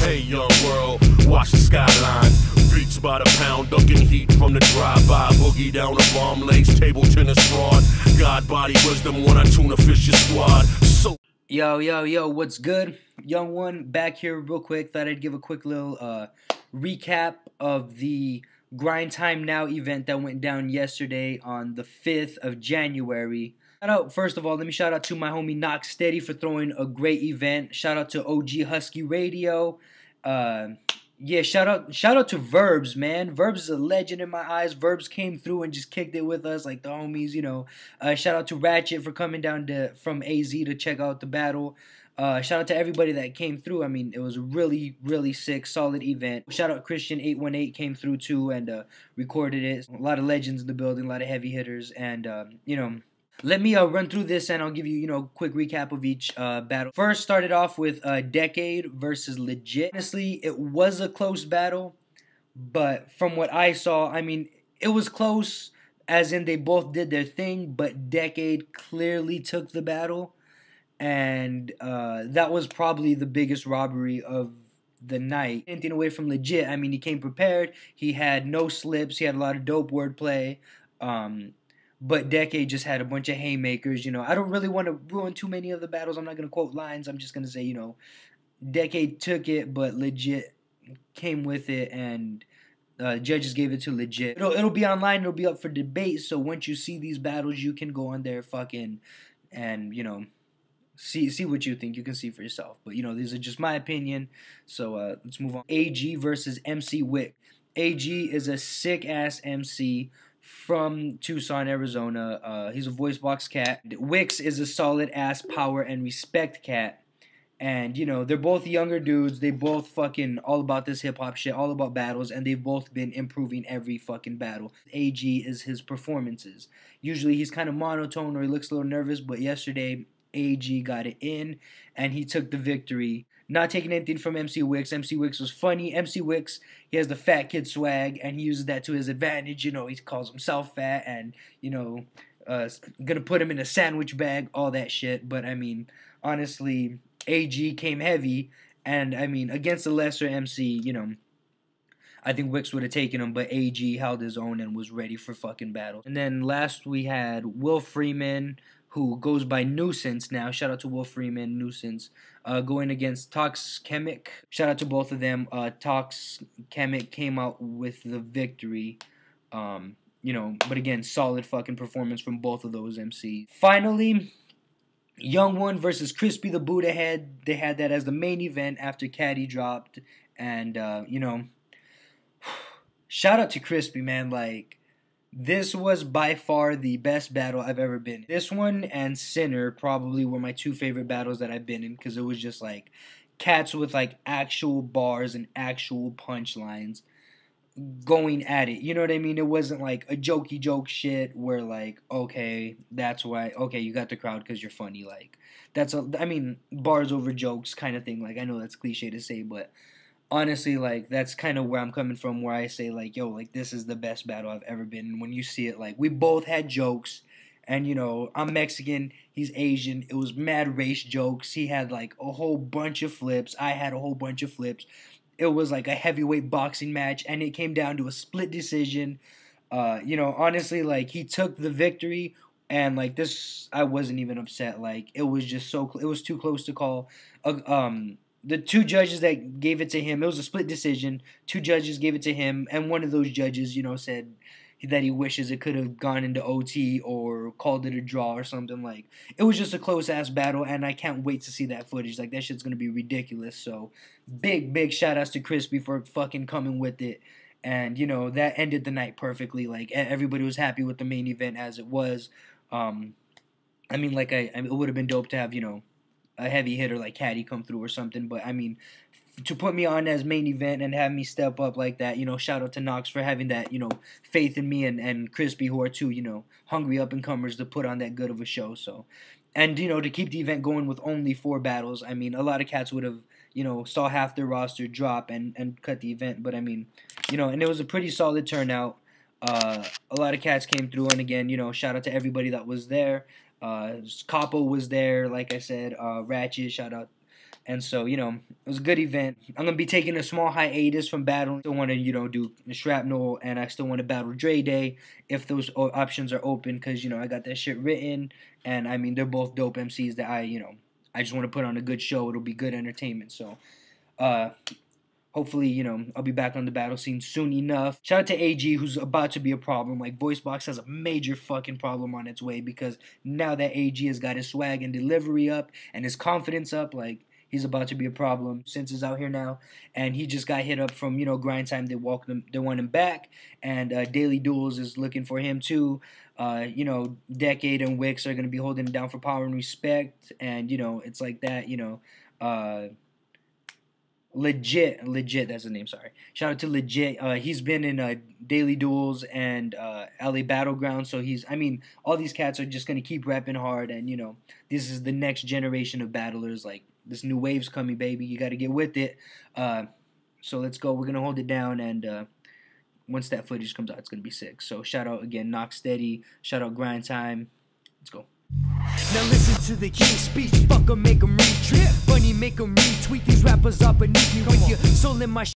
Hey, young world, watch the skyline. Beats by the pound, ducking heat from the drive-by. Boogie down a bomb lace, table tennis rod. God, body, wisdom, when I tune a fish squad. So Yo, what's good? Young One back here real quick. Thought I'd give a quick little recap of the Grind Time Now event that went down yesterday on the 5th of January. First of all, let me shout out to my homie Knock Steady for throwing a great event. Shout out to OG Husky Radio. Yeah, shout out to Verbs, man. Verbs is a legend in my eyes. Verbs came through and just kicked it with us like the homies, you know. Shout out to Ratchet for coming down from AZ to check out the battle. Shout out to everybody that came through. I mean, it was a really, really sick, solid event. Shout out Christian 818 came through too and recorded it. A lot of legends in the building, a lot of heavy hitters, and you know. Let me run through this and I'll give you, a quick recap of each battle. First, started off with Decade versus Legit. Honestly, it was a close battle, but from what I saw, I mean, it was close as in they both did their thing, but Decade clearly took the battle, and that was probably the biggest robbery of the night. Anything away from Legit, I mean, he came prepared, he had no slips, he had a lot of dope wordplay, but Decade just had a bunch of haymakers. I don't really want to ruin too many of the battles. I'm not going to quote lines. I'm just going to say, Decade took it, but Legit came with it, and judges gave it to Legit. It'll be online. It'll be up for debate. So once you see these battles, you can go on there and, see what you think. You can see for yourself. But, these are just my opinion. So let's move on. AG versus MC Wick. AG is a sick-ass MC from Tucson, Arizona. He's a voice box cat. Wix is a solid ass power and respect cat. And, they're both younger dudes. They both fucking all about this hip hop shit, all about battles, and they've both been improving every fucking battle. AG is his performances. Usually he's kind of monotone or he looks a little nervous, but yesterday AG got it in and he took the victory. Not taking anything from MC Wix. MC Wix was funny. MC Wix, he has the fat kid swag, and he uses that to his advantage. He calls himself fat, and, gonna put him in a sandwich bag, all that shit. But, I mean, honestly, AG came heavy, and, I mean, against a lesser MC, I think Wix would have taken him, but AG held his own and was ready for fucking battle. And then last we had Will Freeman, who goes by Nuisance now. Shout out to Will Freeman, Nuisance, going against Tox Chemic. Shout out to both of them. Tox Chemic came out with the victory. But again, solid fucking performance from both of those MCs. Finally, Young One versus Crispy the Buddha Head. They had that as the main event after Caddy dropped. And, shout out to Crispy, man. This was by far the best battle I've ever been in. This one and Sinner probably were my two favorite battles that I've been in, because it was just cats with actual bars and actual punchlines going at it. You know what I mean? It wasn't a jokey joke shit where okay, that's why, okay, you got the crowd because you're funny. Bars over jokes kind of thing. I know that's cliche to say, but honestly, that's kind of where I'm coming from, where I say, yo, this is the best battle I've ever been in. When you see it, we both had jokes, and, I'm Mexican, he's Asian, it was mad race jokes, he had, a whole bunch of flips, I had a whole bunch of flips, it was, a heavyweight boxing match, and it came down to a split decision. Honestly, he took the victory, and, this, I wasn't even upset, it was just it was too close to call. The two judges that gave it to him, it was a split decision. Two judges gave it to him, and one of those judges, said that he wishes it could have gone into OT or called it a draw or something. It was just a close-ass battle, and I can't wait to see that footage. That shit's going to be ridiculous. So, big shout-outs to Crispy for fucking coming with it. And, that ended the night perfectly. Everybody was happy with the main event as it was. It would have been dope to have, a heavy hitter like Caddy come through or something, but I mean, to put me on as main event and have me step up like that, shout out to Knox for having that, faith in me, and Crispy, who are two, hungry up-and-comers to put on that good of a show. So, and, to keep the event going with only 4 battles, I mean, a lot of cats would have, saw half their roster drop and cut the event, but I mean, and it was a pretty solid turnout. A lot of cats came through, and again, shout out to everybody that was there. Capo was there, like I said, Ratchet, shout out And so, you know, it was a good event. I'm going to be taking a small hiatus from battling. Still want to, you know, do Shrapnel, and I still want to battle Dre Day if those options are open, because, you know, I got that shit written. And, I mean, they're both dope MCs that I just want to put on a good show. It'll be good entertainment. So, hopefully, you know, I'll be back on the battle scene soon enough. Shout out to AG, who's about to be a problem. Like, VoiceBox has a major fucking problem on its way, because now that AG has got his swag and delivery up and his confidence up, like, he's about to be a problem. Since is out here now, and he just got hit up from, you know, Grind Time. They want him back, and Daily Duels is looking for him too. You know, Decade and Wix are gonna be holding it down for Power and Respect, and you know, it's like that. You know, Legit, that's the name. Sorry, shout out to Legit. He's been in Daily Duels and LA Battleground, so I mean, all these cats are just gonna keep repping hard, and you know, this is the next generation of battlers. Like, this new wave's coming, baby. You got to get with it. So let's go. We're going to hold it down, and once that footage comes out, it's going to be sick. So shout out again, Knock Steady. Shout out Grind Time. Let's go. Now listen to the king's speech. Fuck 'em, make 'em retreat. Funny, make 'em retweet. These rappers are beneath me with your soul in my